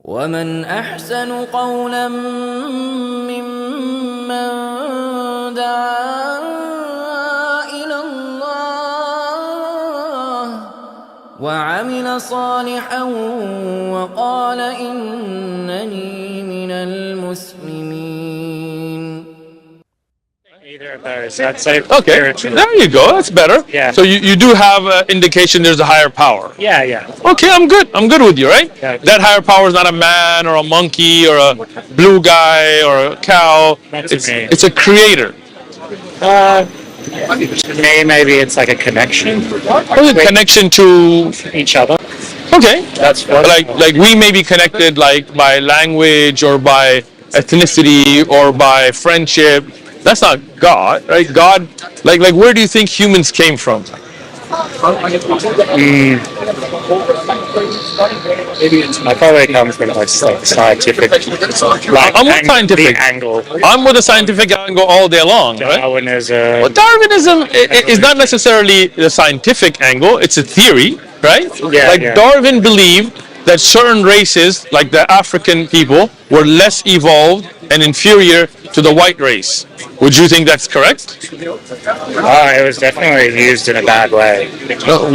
ومن أحسن قولا ممن دعا إلى الله وعمل صالحا وقال إنني من المسلمين. Either of those. I'd say Okay, there you go. That's better. Yeah. So you do have an indication there's a higher power. Yeah. Okay, I'm good. I'm good with you, right? Yeah. That higher power is not a man or a monkey or a blue guy or a cow. It's a creator. Maybe it's like a connection. What's a connection to each other. Okay. That's what. Like we may be connected like by language or by ethnicity or by friendship. That's not God, right? God, like where do you think humans came from? I probably come from like scientific. I'm with scientific angle. I'm with the scientific angle all day long, right? Darwinism. Well, Darwinism is not necessarily the scientific angle; it's a theory, right? Yeah. Darwin believed that certain races, like the African people, were less evolved and inferior to the white race. Would you think that's correct? It was definitely used in a bad way.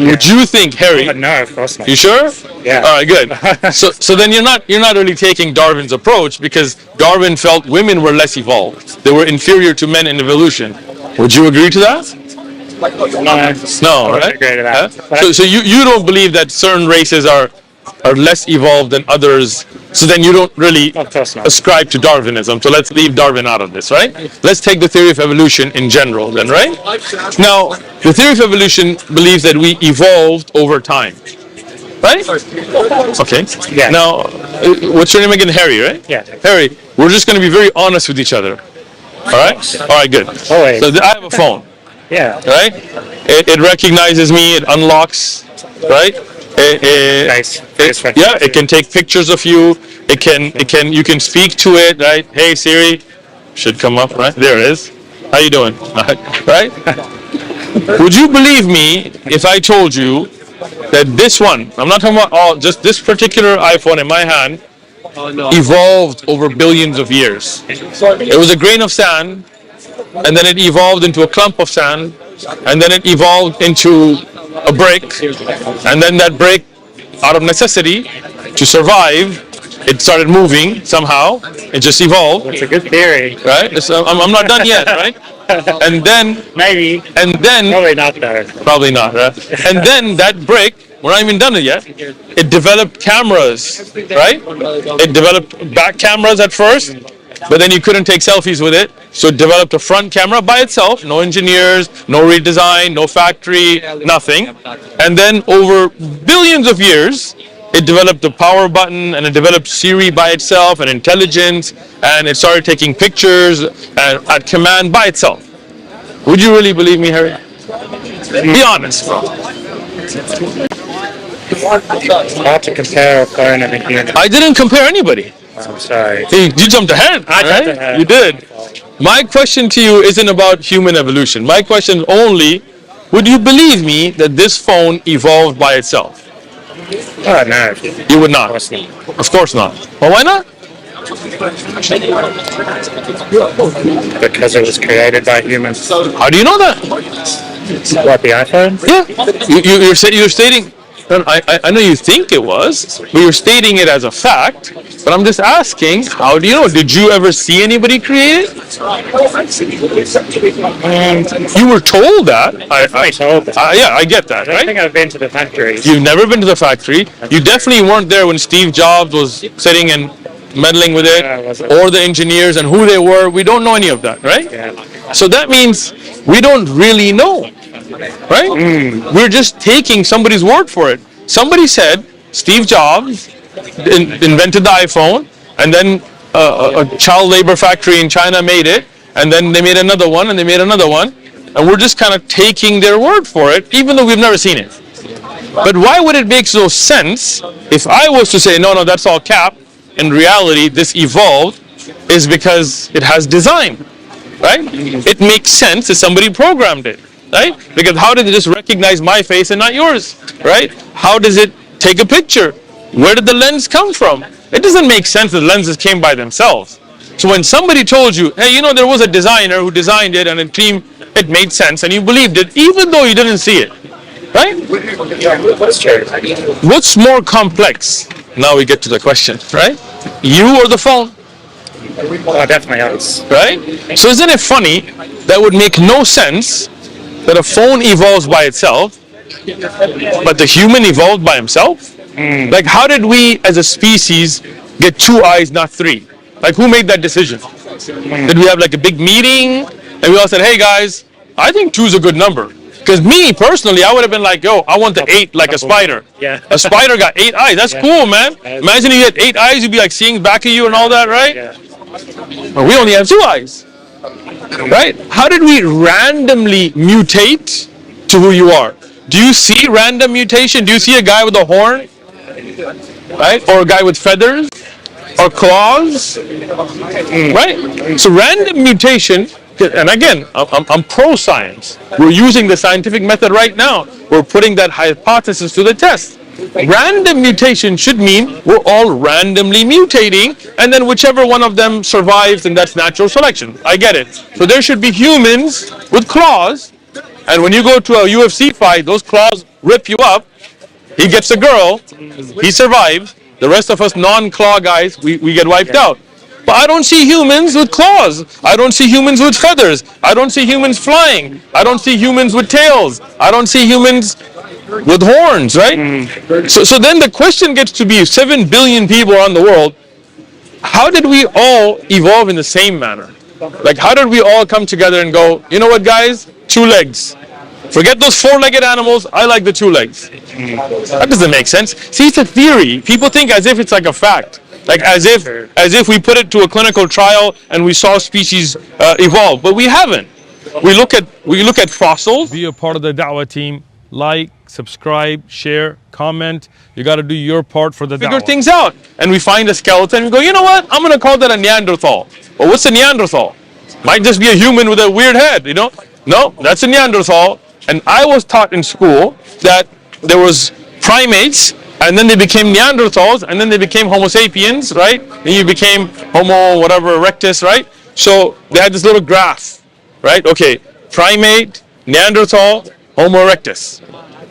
Would you think, Harry? No, of course not. You sure? Yeah. All right, good. So then you're not really taking Darwin's approach, because Darwin felt women were less evolved. They were inferior to men in evolution. Would you agree to that? No, I right? agree to that. So you don't believe that certain races are less evolved than others, so then you don't really ascribe to Darwinism. So let's leave Darwin out of this, right? Let's take the theory of evolution in general then, right? Now, the theory of evolution believes that we evolved over time, right? Okay. Yeah. Now, what's your name again? Harry, right? Yeah. Harry, we're just going to be very honest with each other. All right? All right, good. Always. So I have a phone. Yeah. Right? It recognizes me, it unlocks, right? It can take pictures of you. You can speak to it, right? Hey Siri, should come up, right? There it is. How you doing? Right? Would you believe me if I told you that this one, I'm not talking about just this particular iPhone in my hand, evolved over billions of years? It was a grain of sand, and then it evolved into a clump of sand, and then it evolved into a brick, and then that brick, out of necessity to survive, it started moving somehow. It just evolved. It's a good theory, right? I'm not done yet, right? And then probably not though. Probably not, right? And then that brick, we're not even done it yet. It developed cameras, right? It developed back cameras at first, but then you couldn't take selfies with it, so it developed a front camera by itself, no engineers, no redesign, no factory, nothing. And then over billions of years, it developed the power button, and it developed Siri by itself, and intelligence, and it started taking pictures at command by itself. Would you really believe me, Harry? Be honest, bro. It's hard to compare a phone and a human. I didn't compare anybody. I'm sorry. Hey, you jumped ahead. I jumped ahead. You did. My question to you isn't about human evolution. My question is only, would you believe me that this phone evolved by itself? Oh, no. You would not. Of course not. Of course not. Well, why not? Because it was created by humans. How do you know that? What, the iPhone? Yeah. You're stating. I know you think it was, but you're stating it as a fact. But I'm just asking, how do you know? Did you ever see anybody create it? You were told that. I told that. Yeah, I get that, I right? think I've been to the factory. You've never been to the factory. You definitely weren't there when Steve Jobs was sitting and meddling with it, or the engineers and who they were. We don't know any of that, right? Yeah. So that means we don't really know, right? We're just taking somebody's word for it. Somebody said Steve Jobs invented the iPhone, and then a child labor factory in China made it, and then they made another one, and they made another one, and we're just kind of taking their word for it, even though we've never seen it. But why would it make no sense if I was to say, no, that's all cap, in reality this evolved, is because it has design, right? It makes sense if somebody programmed it, right? Because how did it just recognize my face and not yours, right? How does it take a picture? Where did the lens come from? It doesn't make sense that lenses came by themselves. So when somebody told you, hey, you know, there was a designer who designed it and a team, it made sense and you believed it, even though you didn't see it, right? What's more complex? Now we get to the question, right? You or the phone? Oh, definitely us. Right? So isn't it funny that would make no sense that a phone evolves by itself, but the human evolved by himself? Like, how did we as a species get 2 eyes, not 3? Like, who made that decision? Did we have like a big meeting and we all said, hey guys, I think 2 is a good number? Because me personally, I would have been like, yo, I want the 8 like a spider. Yeah. A spider got 8 eyes. That's cool, man. Imagine you had 8 eyes, you'd be like seeing back of you and all that, right? Yeah. But we only have 2 eyes. Right? How did we randomly mutate to who you are? Do you see random mutation? Do you see a guy with a horn? Right? Or a guy with feathers? Or claws? Right? So random mutation, and again, I'm pro-science. We're using the scientific method right now. We're putting that hypothesis to the test. Random mutation should mean we're all randomly mutating, and then whichever one of them survives, and that's natural selection. I get it. So there should be humans with claws, and when you go to a UFC fight, those claws rip you up. He gets a girl, he survives. The rest of us non-claw guys, we get wiped out. But I don't see humans with claws. I don't see humans with feathers. I don't see humans flying. I don't see humans with tails. I don't see humans with horns, right? So then the question gets to be, 7 billion people around the world, how did we all evolve in the same manner? Like, how did we all come together and go, you know what, guys? 2 legs. Forget those 4-legged animals. I like the 2 legs. That doesn't make sense. See, it's a theory. People think as if it's like a fact. Like as if we put it to a clinical trial and we saw species evolve, but we haven't. We look at fossils. Be a part of the Dawah team. Like, subscribe, share, comment. You got to do your part for the Dawah. Figure things out, and we find a skeleton. We go, you know what? I'm going to call that a Neanderthal. Well, what's a Neanderthal? Might just be a human with a weird head, you know? No, that's a Neanderthal. And I was taught in school that there was primates, and then they became Neanderthals, and then they became Homo sapiens, right? Then you became Homo whatever erectus, right? So they had this little graph, right? Okay, primate, Neanderthal, Homo erectus.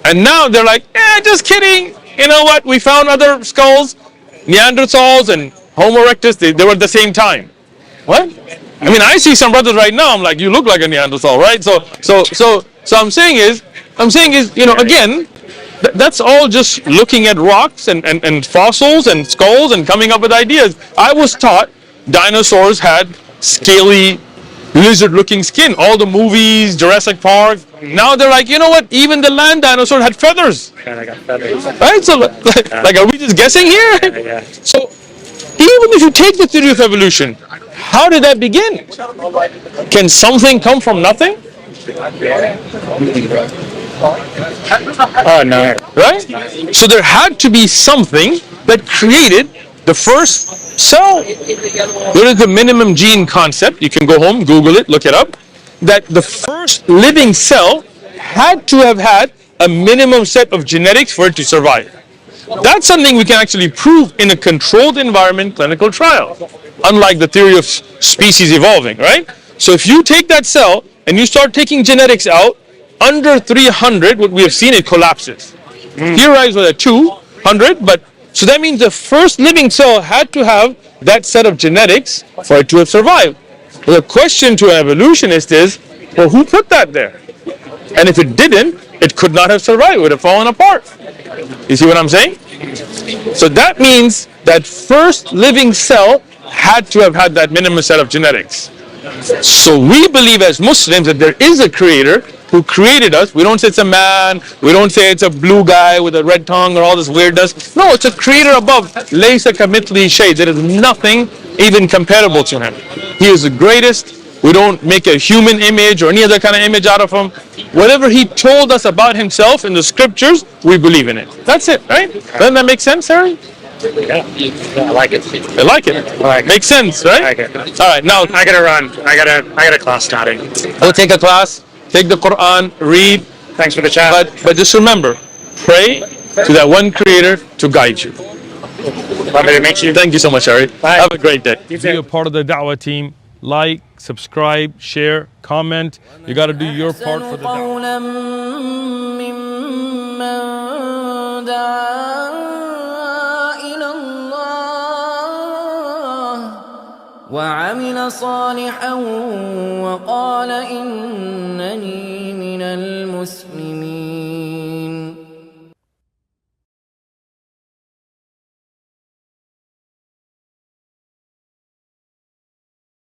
And now they're like, just kidding. You know what? We found other skulls, Neanderthals and Homo erectus, they were at the same time. What? I mean, I see some brothers right now, I'm like, you look like a Neanderthal, right? So I'm saying is, you know, again, that's all just looking at rocks and fossils and skulls and coming up with ideas. I was taught dinosaurs had scaly, lizard-looking skin. All the movies, Jurassic Park. Now they're like, you know what? Even the land dinosaur had feathers. Yeah, I got feathers. Right? So, like, are we just guessing here? Yeah. So, even if you take the theory of evolution, how did that begin? Can something come from nothing? Oh, no. Right? So there had to be something that created the first cell. There is the minimum gene concept. You can go home, Google it, look it up. That the first living cell had to have had a minimum set of genetics for it to survive. That's something we can actually prove in a controlled environment clinical trial, unlike the theory of species evolving, right? So if you take that cell and you start taking genetics out, under 300, what we have seen, it collapses. Theorized with a 200, but so that means the first living cell had to have that set of genetics for it to have survived. Well, the question to an evolutionist is, well, who put that there? And if it didn't, it could not have survived. It would have fallen apart. You see what I'm saying? So that means that first living cell had to have had that minimum set of genetics. So we believe as Muslims that there is a creator who created us. We don't say it's a man. We don't say it's a blue guy with a red tongue or all this weirdness. No, it's a creator above. Laysa kamithlihi shay. There is nothing even comparable to him. He is the greatest. We don't make a human image or any other kind of image out of him. Whatever he told us about himself in the scriptures, we believe in it. That's it, right? Doesn't that make sense, Harry? Yeah, I like it. I like it. Makes sense, right? I like it. All right, now I gotta run. I got a class starting. go take a class, take the Quran, read. Thanks for the chat. But just remember, pray to that one creator to guide you. Lovely to meet you. Thank you so much, Ari. Bye. Have a great day. You Be too. a part of the Dawah team. Like, subscribe, share, comment. You got to do your part for the Dawah. قولا ممن دعا إلى الله وعمل صالحا وقال إنني